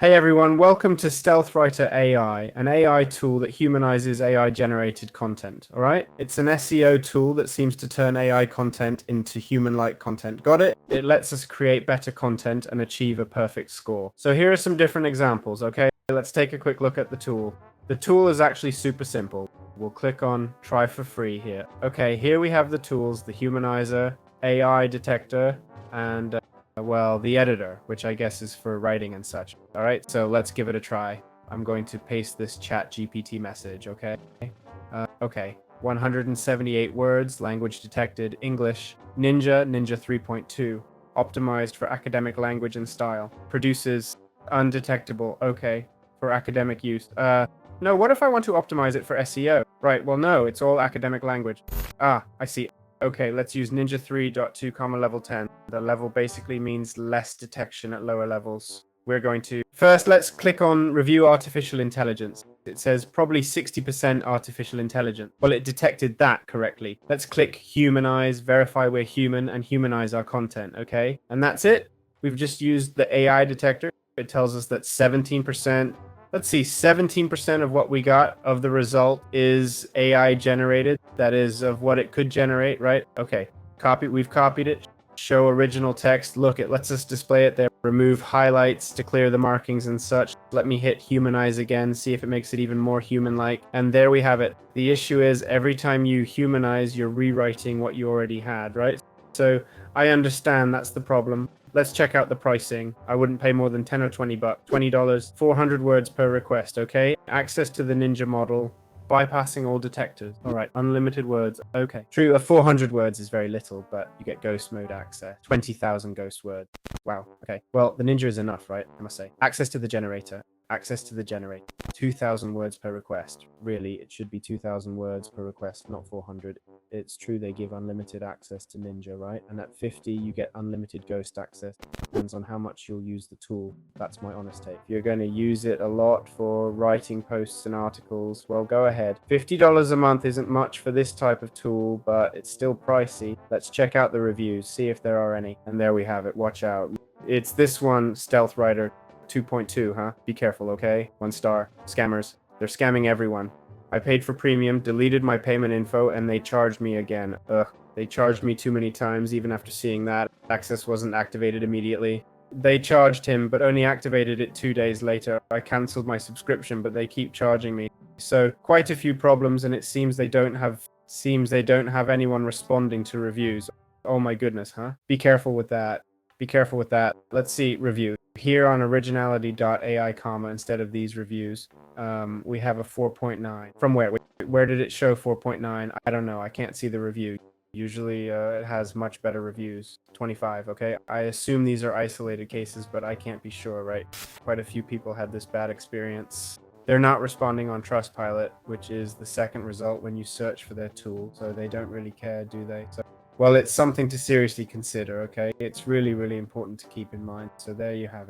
Hey everyone, welcome to StealthWriter AI, an AI tool that humanizes AI-generated content, all right? It's an SEO tool that seems to turn AI content into human-like content. Got it? It lets us create better content and achieve a perfect score. So here are some different examples, okay? Let's take a quick look at the tool. The tool is actually super simple. We'll click on Try for Free here. Okay, here we have the tools, the humanizer, AI detector, and well, the editor, which I guess is for writing and such. All right, so let's give it a try. I'm going to paste this chat GPT message, okay? Okay, 178 words, language detected, English, Ninja 3.2, optimized for academic language and style, produces undetectable, okay, for academic use. No, what if I want to optimize it for SEO? Right, well, no, it's all academic language. Ah, I see. Okay, let's use Ninja 3.2, level 10. The level basically means less detection at lower levels. We're going to... First, let's click on Review Artificial Intelligence. It says probably 60% artificial intelligence. Well, it detected that correctly. Let's click Humanize, verify we're human, and humanize our content, okay? And that's it. We've just used the AI detector. It tells us that 17%... Let's see, 17% of what we got of the result is AI generated. That is of what it could generate, right? Okay, we've copied it. Show original text. Look, it lets us display it there. Remove highlights to clear the markings and such. Let me hit humanize again, see if it makes it even more human-like. And there we have it. The issue is every time you humanize, you're rewriting what you already had, right? So I understand that's the problem. Let's check out the pricing. I wouldn't pay more than 10 or 20 bucks. $20, 400 words per request, okay? Access to the Ninja model, bypassing all detectors. All right, unlimited words, okay. True, 400 words is very little, but you get ghost mode access. 20,000 ghost words. Wow, okay. Well, the Ninja is enough, right? I must say. Access to the generator. 2,000 words per request. Really, it should be 2,000 words per request, not 400. It's true they give unlimited access to Ninja, right? And at 50, you get unlimited ghost access. Depends on how much you'll use the tool. That's my honest take. If you're going to use it a lot for writing posts and articles, well, go ahead. $50 a month isn't much for this type of tool, but it's still pricey. Let's check out the reviews, see if there are any. And there we have it. Watch out. It's this one, StealthWriter 2.2, huh? Be careful, okay? 1 star. Scammers. They're scamming everyone. I paid for premium, deleted my payment info, and they charged me again. Ugh. They charged me too many times, even after seeing that. Access wasn't activated immediately. They charged him, but only activated it 2 days later. I cancelled my subscription, but they keep charging me. So, quite a few problems, and it seems they don't have anyone responding to reviews. Oh my goodness, huh? Be careful with that. Be careful with that. Let's see, review. Here on originality.ai, instead of these reviews, we have a 4.9. From where? Where did it show 4.9? I don't know. I can't see the review. Usually it has much better reviews. 25, okay? I assume these are isolated cases, but I can't be sure, right? Quite a few people had this bad experience. They're not responding on Trustpilot, which is the second result when you search for their tool, so they don't really care, do they? So, well, it's something to seriously consider, okay? It's really, really important to keep in mind. So there you have it.